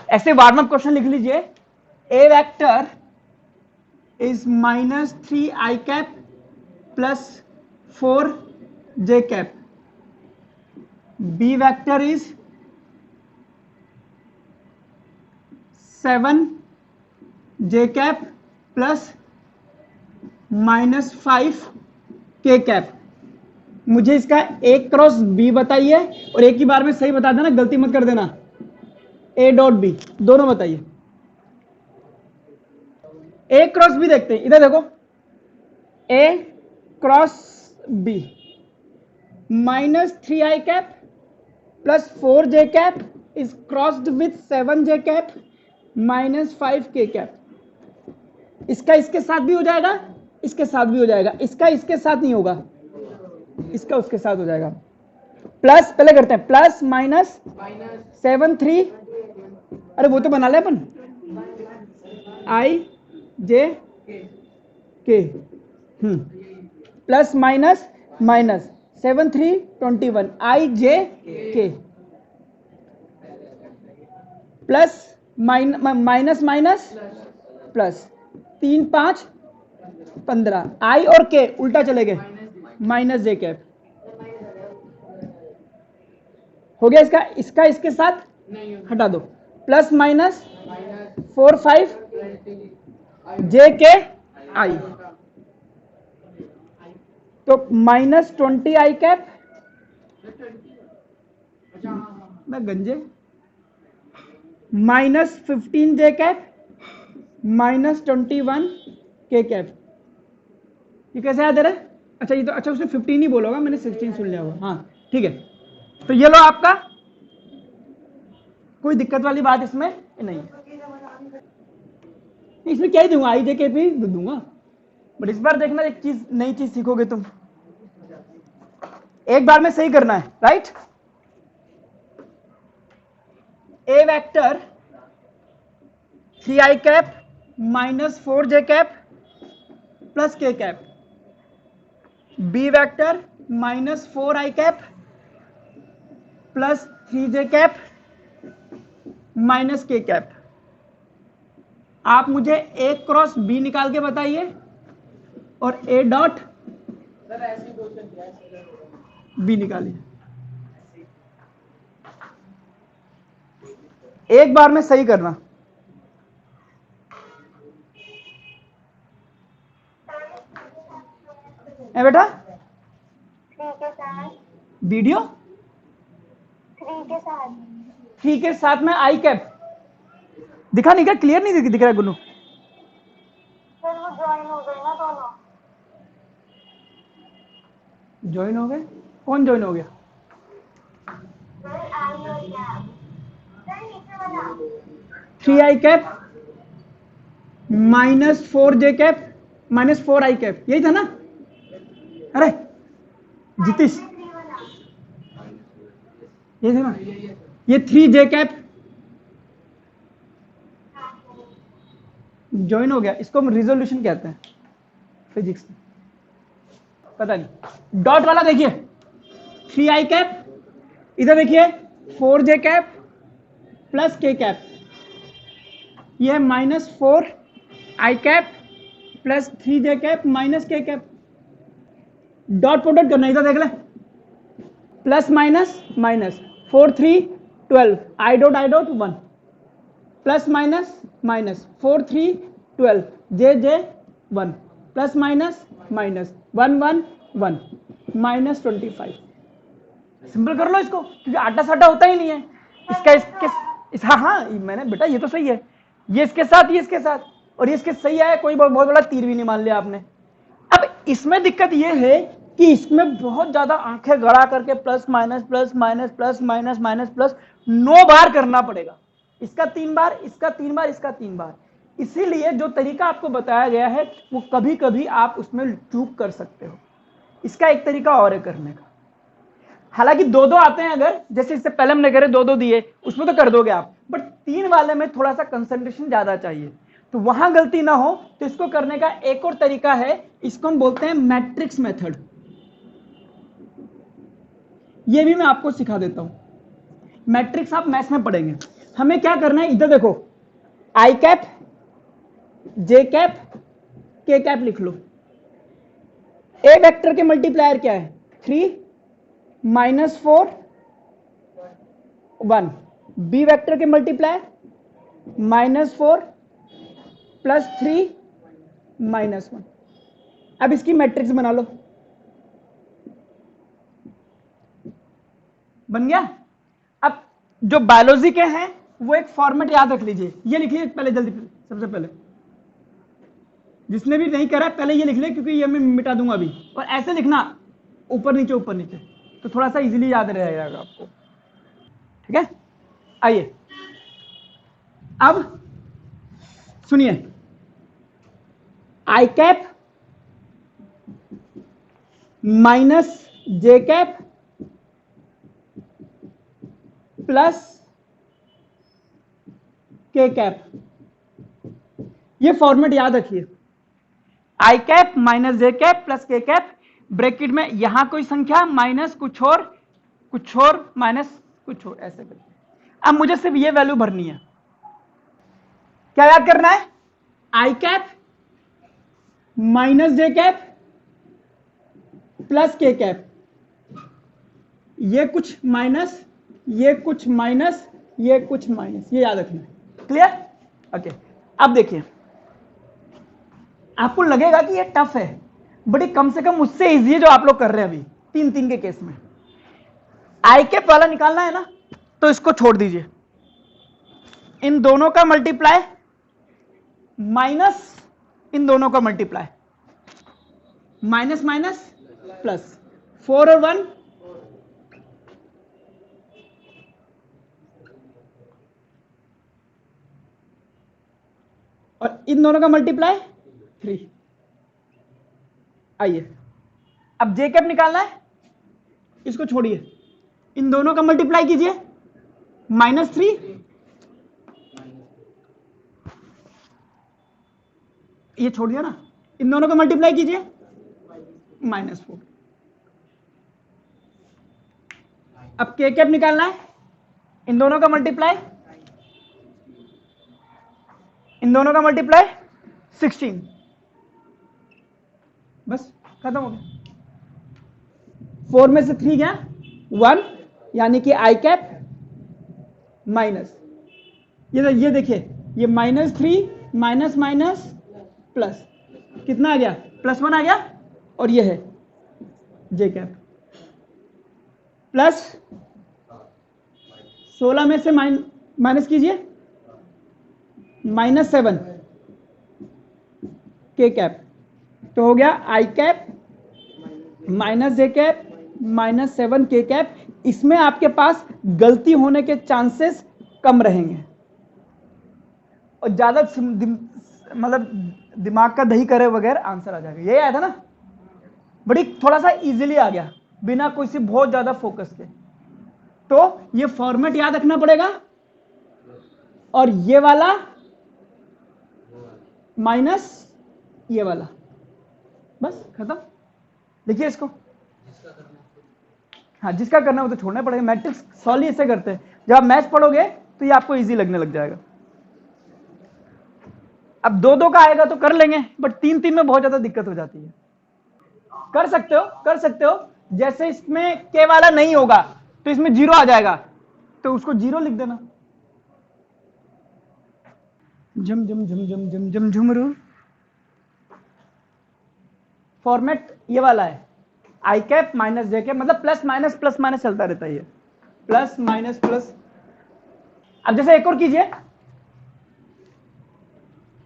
ऐसे warm up question लिख लीजिए, A vector is -3i plus 4j, B vector is 7j plus -5k। मुझे इसका ए क्रॉस बी बताइए, और एक ही बार में सही बता देना, गलती मत कर देना। ए डॉट बी दोनों बताइए। ए क्रॉस बी देखते हैं, इधर देखो, A cross B -3i plus 4j is crossed with 7j -5k। इसका इसके साथ भी हो जाएगा, इसके साथ भी हो जाएगा, इसका इसके साथ नहीं होगा, इसका उसके साथ हो जाएगा। प्लस पहले करते हैं, प्लस माइनस 7 3, अरे वो तो बना ले अपन, i j k, plus minus minus 7 3 21 i j k, plus minus minus plus 3 5 15, i और k उल्टा चले गए, -j। हो गया इसका, इसका इसके साथ हटा दो, plus minus 4 5 j k i, तो -20i, मैं गंजे, -15j -21k। ये कैसे याद है? अच्छा ये तो, अच्छा उसने 15 ही बोला होगा, मैंने 16 सुन लिया होगा। हाँ ठीक है, तो ये लो आपका, कोई दिक्कत वाली बात इसमें नहीं है। इसमें क्या ही दूंगा, आई जे के भी दूंगा, बट इस बार देखना एक चीज, नई चीज सीखोगे तुम, एक बार में सही करना है, right. A vector 3i -4j plus k, B vector -4i plus 3j -k। आप मुझे ए क्रॉस बी निकाल के बताइए, और ए डॉट बी निकालिए। एक बार में सही करना। है बेटा, 3 के साथ, वीडियो 3 के साथ, 3 के साथ में आई कैप दिखा नहीं क्या, क्लियर नहीं दिख रहा है गुन्नू? फिर वो ज्वाइन हो गए ना दोनों। ज्वाइन हो गए? कौन ज्वाइन हो गया? फिर आई और कैप, फिर नीचे वाला 3i -4j -4i, यही था ना? अरे जितिश, ये था ना, ये 3j ज्वाइन हो गया। इसको हम रिजोल्यूशन कहते हैं फिजिक्स में, पता नहीं। डॉट वाला देखिए, 3i, इधर देखिए 4j प्लस k, ये है -4i plus 3j -k। Dot product करना, इधर देख ले, plus minus minus 4 3 12 i dot 1, plus minus minus 4 3 12 j 1, plus minus minus 1 1 1 -25। Simple कर लो इसको, क्योंकि आटा साटा होता ही नहीं है। इसका इसके हाँ मैंने बेटा, ये तो सही है, ये इसके साथ, ये इसके साथ, और ये इसके सही आया, कोई बहुत बड़ा तीर भी नहीं मान लिया आपने। अब इसमें दिक्कत ये है कि इसमें बहुत ज्यादा आंखें गड़ा करके plus minus plus minus plus minus minus plus 9 बार करना पड़ेगा। इसका 3 बार, इसका 3 बार, इसका 3 बार। इसीलिए जो तरीका आपको बताया गया है वो कभी कभी आप उसमें चूक कर सकते हो। इसका एक तरीका और है करने का, हालांकि 2-2 आते हैं, अगर जैसे इससे पहले हमने करे 2-2 दिए, उसमें तो कर दोगे आप, बट 3 वाले में थोड़ा सा कंसंट्रेशन ज्यादा चाहिए, तो वहां गलती ना हो। तो इसको करने का एक और तरीका है, इसको हम बोलते हैं मैट्रिक्स मेथड। ये भी मैं आपको सिखा देता हूं। मैट्रिक्स आप मैथ्स में पढ़ेंगे। हमें क्या करना है, इधर देखो, आई कैप, जे कैप, के कैप लिख लो। ए वेक्टर के मल्टीप्लायर क्या है, 3 -4 1। बी वेक्टर के मल्टीप्लायर -4 +3 -1। अब इसकी मैट्रिक्स बना लो, बन गया। अब जो बायोलॉजी के हैं वो एक फॉर्मेट याद रख लीजिए, ये लिख लीजिए पहले जल्दी, सबसे पहले जिसने भी नहीं करा पहले ये लिख ले, क्योंकि ये मैं मिटा दूंगा अभी। और ऐसे लिखना, ऊपर नीचे, तो थोड़ा सा इजीली याद रहेगा आपको, ठीक है। आइए अब सुनिए, आई cap minus J cap plus K cap, ये फॉर्मेट याद रखिए। आई cap minus J cap plus K cap, bracket में यहां कोई संख्या माइनस कुछ और माइनस कुछ और, ऐसे करके। अब मुझे सिर्फ ये वैल्यू भरनी है। क्या याद करना है, आई cap minus J cap plus K cap, ये कुछ माइनस, ये कुछ माइनस, ये कुछ माइनस, ये याद रखना है। क्लियर? ओके। अब देखिए, आपको लगेगा कि ये टफ है, बट कम से कम उससे इजी है जो आप लोग कर रहे हैं अभी 3-3 के केस में। आई कैप वाला निकालना है ना, तो इसको छोड़ दीजिए, इन दोनों का मल्टीप्लाई माइनस इन दोनों का मल्टीप्लाई, माइनस माइनस प्लस, 4 और 1 और इन दोनों का मल्टीप्लाई 3। आइए अब जे कैप निकालना है, इसको छोड़िए, इन दोनों का मल्टीप्लाई कीजिए, -3, ये छोड़ दिया ना, इन दोनों का मल्टीप्लाई कीजिए, -4। अब के कैप निकालना है, इन दोनों का मल्टीप्लाई, इन दोनों का मल्टीप्लाई 16। बस खत्म हो गया। 4 में से 3 गया 1, यानी कि आई कैप माइनस, ये देखिए, ये -3 माइनस माइनस प्लस, कितना आ गया, +1 आ गया, और ये है जे कैप प्लस 16 में से माइनस कीजिए, -7 के कैप, तो हो गया आई कैप माइनस जे कैप -7 के कैप। इसमें आपके पास गलती होने के चांसेस कम रहेंगे, और ज्यादा मतलब दिमाग का दही करे बगैर आंसर आ जाएगा। ये आया था ना, बड़ी थोड़ा सा इजीली आ गया बिना कोई सी बहुत ज्यादा फोकस के। तो ये फॉर्मेट याद रखना पड़ेगा, और ये वाला माइनस ये वाला, बस खत्म। देखिए इसको, हाँ जिसका करना हो तो छोड़ना पड़ेगा। मैट्रिक्स सॉल्व ऐसे करते हैं, जब आप मैथ्स पढ़ोगे तो ये आपको इजी लगने लग जाएगा। अब 2-2 का आएगा तो कर लेंगे, बट 3-3 में बहुत ज्यादा दिक्कत हो जाती है। कर सकते हो, जैसे इसमें के वाला नहीं होगा तो इसमें 0 आ जाएगा, तो उसको 0 लिख देना, झम झम झम झम झम झम झुमरू। फॉर्मेट ये वाला है, आई कैप माइनस जे कैप, मतलब प्लस माइनस चलता रहता है, प्लस माइनस प्लस। अब जैसे एक और कीजिए,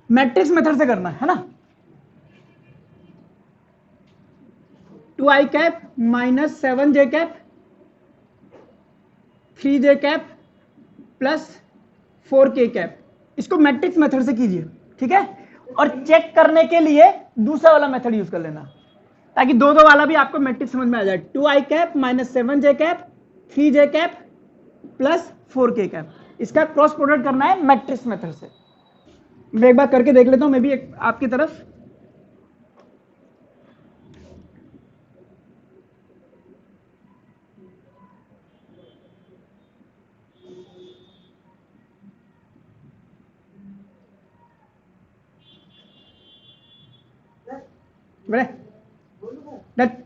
मैट्रिक्स मेथड से करना है ना, 2 आई कैप -7 जे कैप 3 जे कैप प्लस 4 के कैप, इसको मैट्रिक्स मेथड से कीजिए, ठीक है। और चेक करने के लिए दूसरा वाला मेथड यूज कर लेना, ताकि 2-2 वाला भी आपको मैट्रिक्स समझ में आ जाए। 2 आई कैप -7 जे कैप 3 जे कैप प्लस 4 के कैप, इसका क्रॉस प्रोडक्ट करना है मैट्रिक्स मेथड से। मैं एक बार करके देख लेता हूं, मैं भी आपकी तरफ। बड़े that-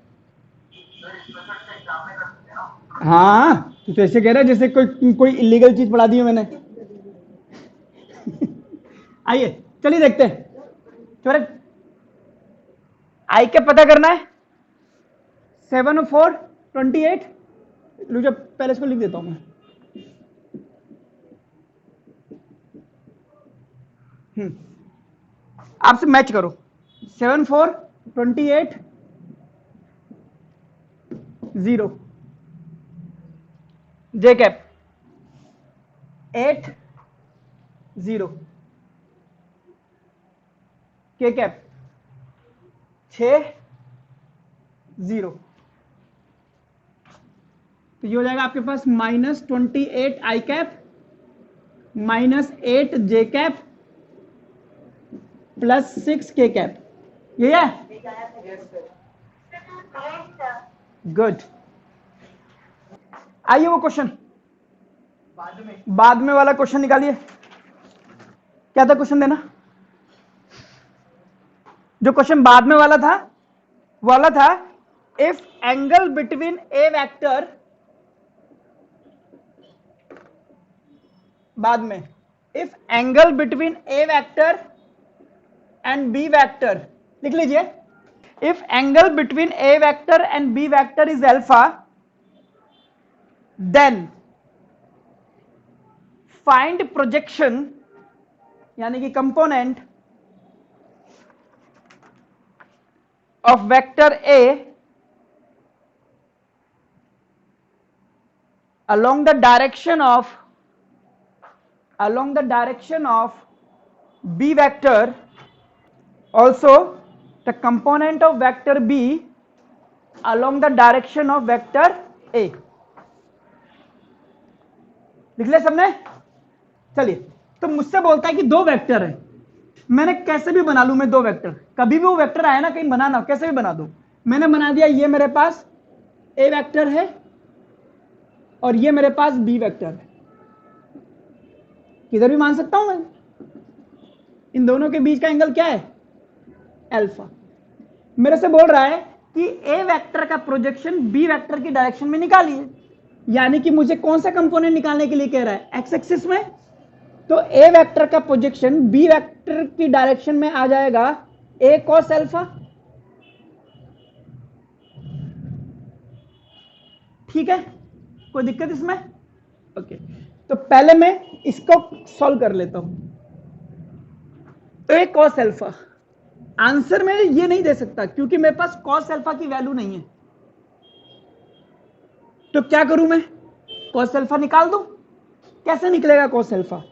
हाँ तू तो ऐसे कह रहा है जैसे कोई कोई इलीगल चीज पढ़ा दी है मैंने। आइए चलिए देखते हैं। चलो आई के पता करना है 7 और 4 28। लो पहले इसको लिख देता हूं मैं। आपसे मैच करो 7 4 28 0 जे कैप 8 0 के कैप 6 0। तो ये हो जाएगा आपके पास -28 आई कैप -8 जे कैप +6 के कैप। ये है Yes, sir. गुड। आइए वो क्वेश्चन बाद में वाला क्वेश्चन निकालिए। क्या था क्वेश्चन देना? जो क्वेश्चन बाद में वाला था if angle between A vector, बाद में if angle between A vector and B vector, लिख लीजिए if angle between A vector and B vector is alpha then find projection यानी कि component of vector A along the direction of b vector, also the component of vector b along the direction of vector a। लिख लिया सबने? चलिए तो मुझसे बोलता है कि दो वेक्टर है, मैंने कैसे भी बना लूं मैं दो वेक्टर, कभी भी वो वेक्टर आया ना कहीं बनाना कैसे भी बना दो। मैंने बना दिया ये मेरे पास ए वेक्टर है और ये मेरे पास बी वेक्टर है, किधर भी मान सकता हूं मैं। इन दोनों के बीच का एंगल क्या है? अल्फा। मेरे से बोल रहा है कि ए वेक्टर का प्रोजेक्शन बी वेक्टर की डायरेक्शन में निकालिए, यानी कि मुझे कौन सा कंपोनेंट निकालने के लिए कह रहा है? एक्स एक्सिस में। तो ए वेक्टर का प्रोजेक्शन बी वेक्टर की डायरेक्शन में आ जाएगा ए कॉस अल्फा। ठीक है, कोई दिक्कत इसमें? ओके, तो पहले मैं इसको सॉल्व कर लेता हूं। ए कॉस अल्फा, आंसर में ये नहीं दे सकता क्योंकि मेरे पास कॉस अल्फा की वैल्यू नहीं है। तो क्या करूं मैं? कॉस अल्फा निकाल दूं। कैसे निकलेगा कॉस अल्फा?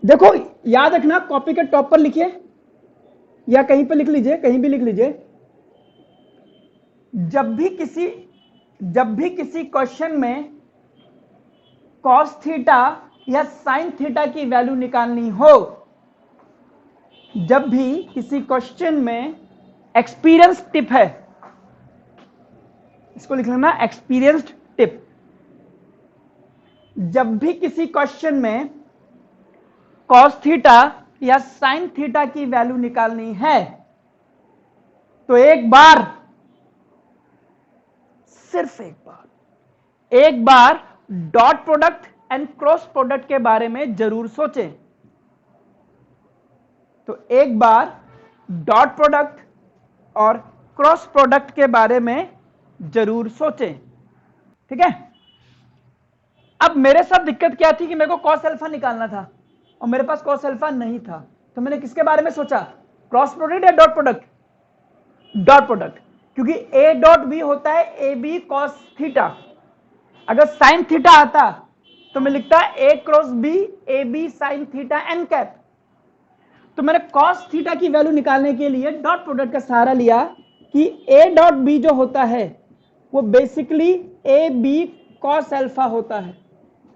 देखो याद रखना, कॉपी के टॉप पर लिखिए या कहीं पर लिख लीजिए, कहीं भी लिख लीजिए। जब भी किसी क्वेश्चन में कॉस थीटा या साइन थीटा की वैल्यू निकालनी हो, जब भी किसी क्वेश्चन में एक्सपीरियंस टिप है, इसको लिख लेना एक्सपीरियंस्ड टिप। जब भी किसी क्वेश्चन में कॉस थीटा या साइन थीटा की वैल्यू निकालनी है तो सिर्फ एक बार dot product and cross product के बारे में जरूर सोचें। तो एक बार डॉट प्रोडक्ट और क्रॉस प्रोडक्ट के बारे में जरूर सोचें। ठीक है, अब मेरे साथ दिक्कत क्या थी कि मेरे को कॉस अल्फा निकालना था और मेरे पास कॉस अल्फा नहीं था, तो मैंने किसके बारे में सोचा? क्रॉस प्रोडक्ट या डॉट प्रोडक्ट? डॉट प्रोडक्ट, क्योंकि ए डॉट बी होता है ए बी कॉस थीटा। अगर साइन थीटा आता तो मैं लिखता A cross B A B sine theta N cap. तो मैंने कॉस थीटा की वैल्यू निकालने के लिए डॉट प्रोडक्ट का सहारा लिया कि ए डॉट बी जो होता है वो basically A B cos alpha होता है।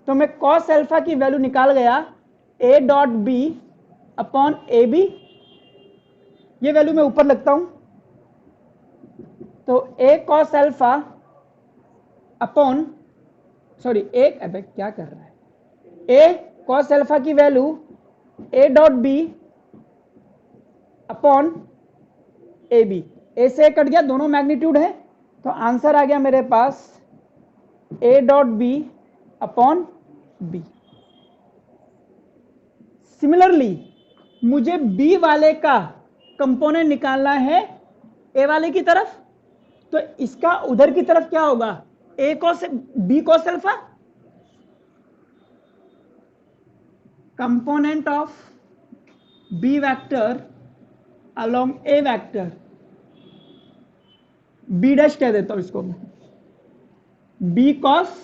तो मैं कॉस अल्फा की वैल्यू निकाल गया A dot B upon A B. ये वैल्यू मैं ऊपर लगता हूं, तो ए कॉस अल्फा अपॉन अबे क्या कर रहा है, ए कॉस अल्फा की value A dot B upon A B, A से कट गया, दोनों मैग्नीट्यूड है, तो आंसर आ गया मेरे पास A dot B upon B. Similarly मुझे बी वाले का कंपोनेंट निकालना है ए वाले की तरफ, तो इसका उधर की तरफ क्या होगा, A cos B cos alpha, component of B vector along A vector, B dash कह देता हूं इसको मैं, बी कॉस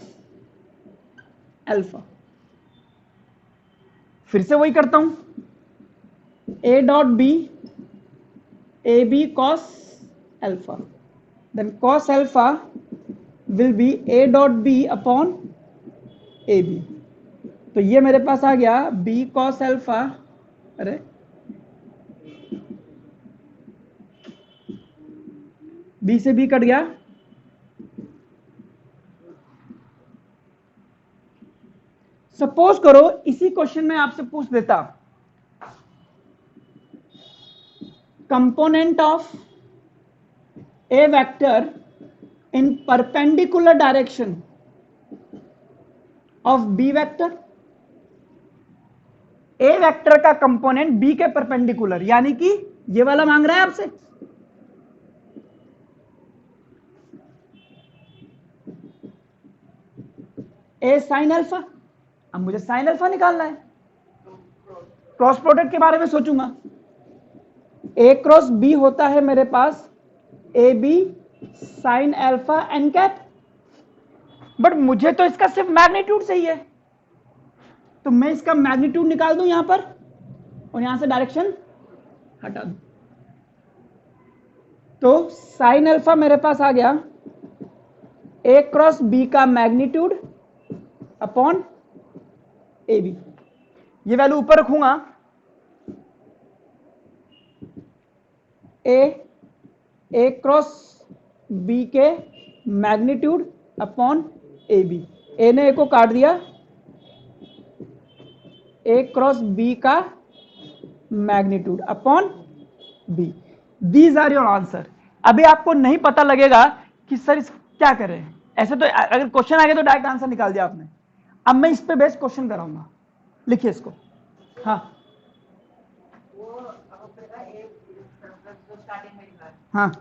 अल्फा। फिर से वही करता हूं, A dot B A B cos alpha, then cos alpha will be A dot B upon A B. तो ये मेरे पास आ गया बी कॉस अल्फा, अरे बी से बी कट गया, सपोज करो इसी क्वेश्चन में आपसे पूछ देता component of A vector in perpendicular direction of B vector, A vector का कंपोनेंट बी के परपेंडिकुलर, यानी कि ये वाला मांग रहा है आपसे, ए साइन अल्फा। अब मुझे साइन अल्फा निकालना है, क्रॉस प्रोडक्ट के बारे में सोचूंगा, ए क्रॉस बी होता है मेरे पास A B sine alpha N cap, but मुझे तो इसका सिर्फ मैग्नीट्यूड चाहिए, तो मैं इसका मैग्नीट्यूड निकाल दूं यहां पर और यहां से डायरेक्शन हटा दूं, तो साइन अल्फा मेरे पास आ गया ए क्रॉस बी का मैग्नीट्यूड अपॉन ए बी। ये वैल्यू ऊपर रखूंगा, ए क्रॉस बी के magnitude upon A B, A ने ए को काट दिया, ए क्रॉस बी का magnitude upon B. These are your answer. अभी आपको नहीं पता लगेगा कि सर इस क्या कर रहे हैं, ऐसे तो अगर क्वेश्चन आ गया तो डायरेक्ट आंसर निकाल दिया आपने। अब मैं इस पे बेस्ड क्वेश्चन कराऊंगा, लिखिए इसको। हाँ हाँ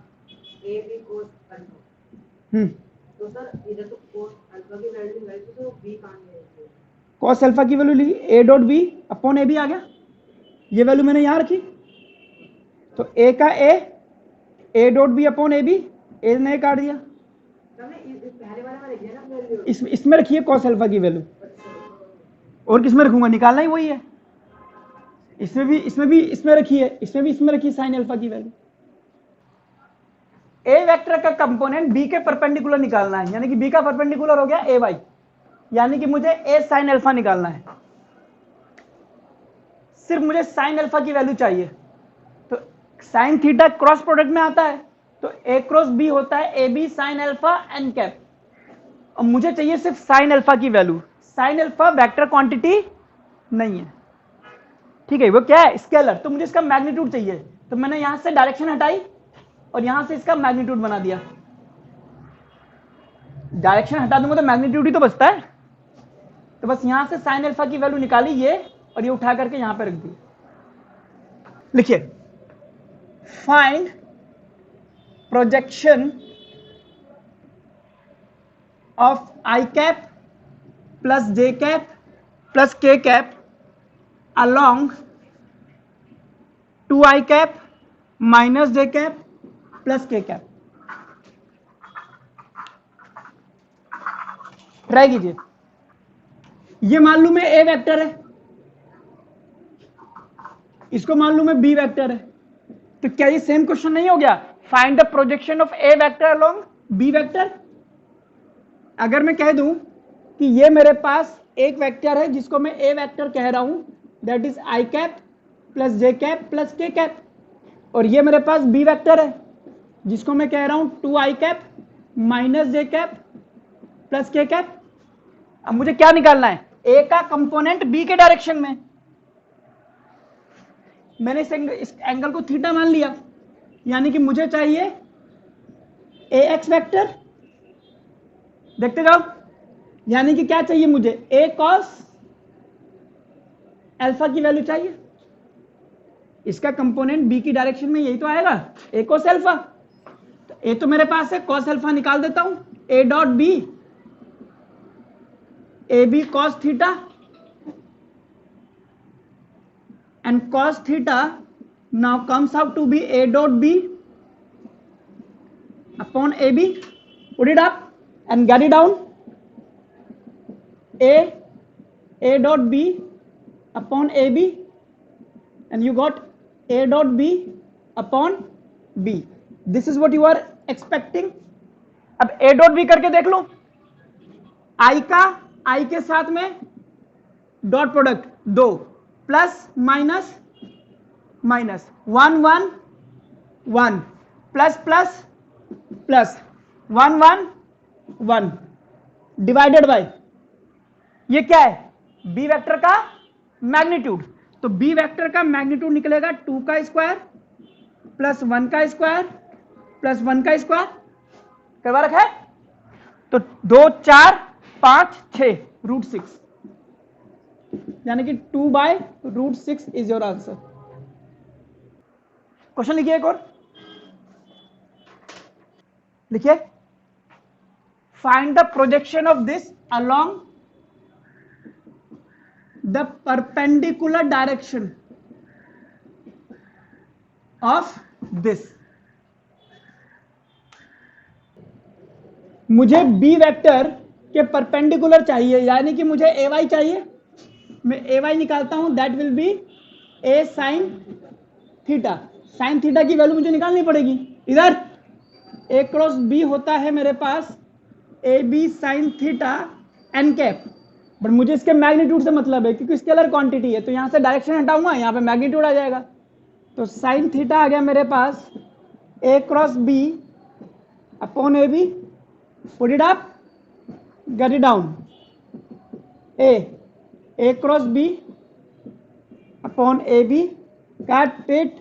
तो सर इधर तो कोस अल्फा की वैल्यू निकाली थी, तो बी कहां है? कॉस अल्फा की वैल्यू लिखी, A dot B upon A B आ गया, ये वैल्यू मैंने यहां रखी, तो ए का A dot B upon A B, A ने काट दिया, पहले वाला में लिख दिया ना वैल्यू, इसमें रखिए कॉस अल्फा की वैल्यू, और किसमें रखूंगा, निकालना ही वही है, इसमें रखिए, इसमें रखिए साइन अल्फा की वैल्यू। ए वेक्टर का कंपोनेंट बी के परपेंडिकुलर निकालना है, यानी कि बी का परपेंडिकुलर हो गया ए वाई, यानी कि मुझे ए साइन अल्फा निकालना है, सिर्फ मुझे साइन अल्फा की वैल्यू चाहिए, तो साइन थीटा क्रॉस प्रोडक्ट में आता है, तो ए क्रॉस बी होता है A B sine alpha N cap, और मुझे चाहिए सिर्फ साइन अल्फा की value. Sine alpha vector quantity नहीं है, ठीक है, वो क्या है, स्केलर, तो मुझे इसका मैग्नीट्यूड चाहिए, तो मैंने यहां से डायरेक्शन हटाई और यहां से इसका मैग्नीट्यूड बना दिया, डायरेक्शन हटा दूंगा तो मैग्नीट्यूड ही तो बचता है, तो बस यहां से साइन अल्फा की वैल्यू निकाली ये, और ये उठा करके यहां पे रख दी। लिखिए, find projection of I cap plus J cap plus K cap along 2i cap minus J cap plus K cap. Try कीजिए, ये मान लूं मैं ए वेक्टर है, इसको मान लूं मैं बी वेक्टर है, तो क्या ये सेम क्वेश्चन नहीं हो गया, find the projection of A vector along B vector. अगर मैं कह दूं कि ये मेरे पास एक वेक्टर है जिसको मैं ए वेक्टर कह रहा हूं, that is I cap plus J cap plus K cap, और ये मेरे पास बी वेक्टर है जिसको मैं कह रहा हूं 2i cap minus J cap plus K cap. अब मुझे क्या निकालना है, ए का कंपोनेंट बी के डायरेक्शन में, मैंने इस एंगल को थीटा मान लिया, यानी कि मुझे चाहिए ए एक्स वैक्टर, देखते जाओ, यानी कि क्या चाहिए मुझे, ए कॉस अल्फा की वैल्यू चाहिए। इसका कंपोनेंट बी की डायरेक्शन में यही तो आएगा, ए कॉस अल्फा। तो ए तो मेरे पास है, कॉस अल्फा निकाल देता हूं, A dot B, A B cos theta and cos theta now comes out to be A dot B upon A B, put it up and get it down, A dot B upon A B and you got a dot b upon b. This is what you are expecting. अब a dot b करके देख लो, i के साथ में dot product 2 plus minus minus 1 1 1 plus plus plus 1 1 1 divided by, ये क्या है, b vector का मैग्नीट्यूड। तो b वेक्टर का मैग्नीट्यूड निकलेगा 2 का स्क्वायर प्लस 1 का स्क्वायर प्लस 1 का स्क्वायर, करवा रखा है। तो 2 4 5 6 √6, यानी कि 2/√6 इज योर आंसर। क्वेश्चन लिखिए एक और, लिखिए find the projection of this along the perpendicular direction of this। मुझे b वेक्टर के परपेंडिकुलर चाहिए, यानी कि मुझे ए वाई चाहिए। मैं ए वाई निकालता हूं, that will be A sine theta. Sine theta की वैल्यू मुझे निकालनी पड़ेगी। इधर ए क्रॉस बी होता है मेरे पास A B sine theta N cap, but मुझे इसके मैग्नीट्यूड से मतलब है क्योंकि स्केलर क्वांटिटी है, तो यहां से डायरेक्शन हटाऊंगा, यहां पे मैग्नीट्यूड आ जाएगा। तो साइन थीटा आ गया मेरे पास A cross B upon A B, put it up, get it down, A cross B upon A B, काट it,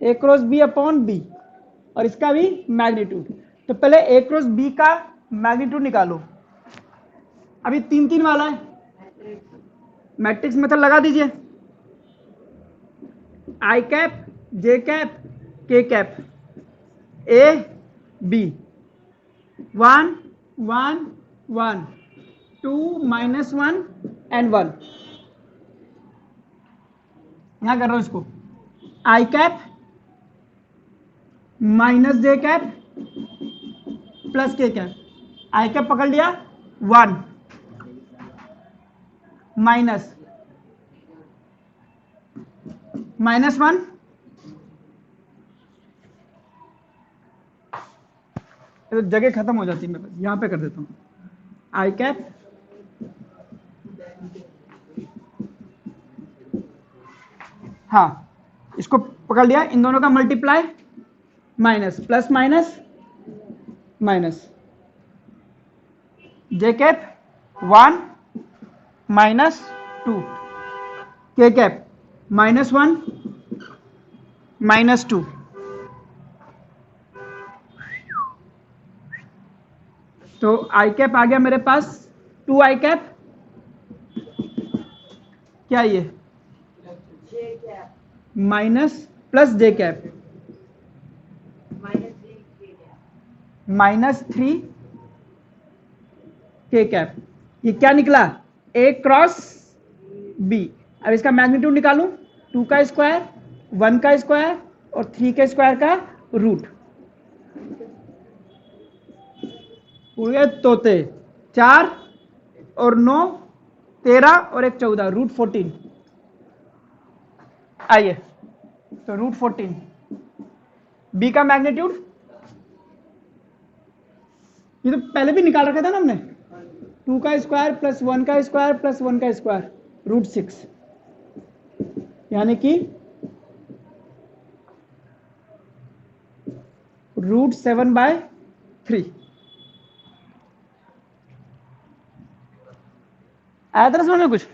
A cross B upon B, और इसका भी मैग्नीट्यूड। तो पहले ए क्रॉस बी का मैग्नीट्यूड निकालो। अभी 3 3 वाला है, मैट्रिक्स मेथड लगा दीजिए, आई कैप जे कैप के कैप, ए बी 1 1 1 2 -1 एंड 1, यहां कर रहा हूं इसको, आई cap minus J cap plus K cap, आई कैप पकड़ लिया 1 माइनस -1, तो जगह खत्म हो जाती है मेरे पास, यहां पे कर देता हूं, आई कैप हाँ, इसको पकड़ लिया, इन दोनों का multiply, minus plus minus minus, J cap 1 -2, के कैप -1 -2, तो आई कैप आ गया मेरे पास 2 आई कैप, क्या ये माइनस प्लस जे कैप -3 के कैप, ये क्या निकला, ए क्रॉस बी। अब इसका मैग्नीट्यूड निकालूं, 2 का स्क्वायर 1 का स्क्वायर और 3 के स्क्वायर का रूट, उड़ गए तोते, 4 और 9 13 और 1 14, √14। आइए तो √14, बी का मैग्नीट्यूड ये तो पहले भी निकाल रखा था ना हमने, 2 का स्क्वायर प्लस 1 का स्क्वायर प्लस 1 का स्क्वायर, √6, यानी कि √7/3। आया था ना समझ में कुछ,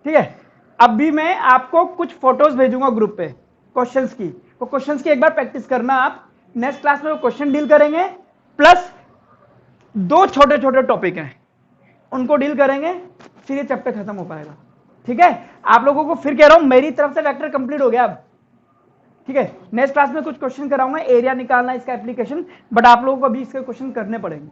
ठीक है। अभी मैं आपको कुछ फोटोज भेजूंगा ग्रुप पे क्वेश्चंस की, तो क्वेश्चंस की एक बार प्रैक्टिस करना आप। नेक्स्ट क्लास में वो क्वेश्चन डील करेंगे, प्लस 2 छोटे छोटे टॉपिक हैं उनको डील करेंगे, फिर ये चैप्टर खत्म हो पाएगा। ठीक है, आप लोगों को फिर कह रहा हूं मेरी तरफ से वेक्टर कंप्लीट हो गया अब। ठीक है, नेक्स्ट क्लास में कुछ क्वेश्चन कराऊंगा, एरिया निकालना इसका एप्लीकेशन, बट आप लोगों को अभी इसके क्वेश्चन करने पड़ेंगे।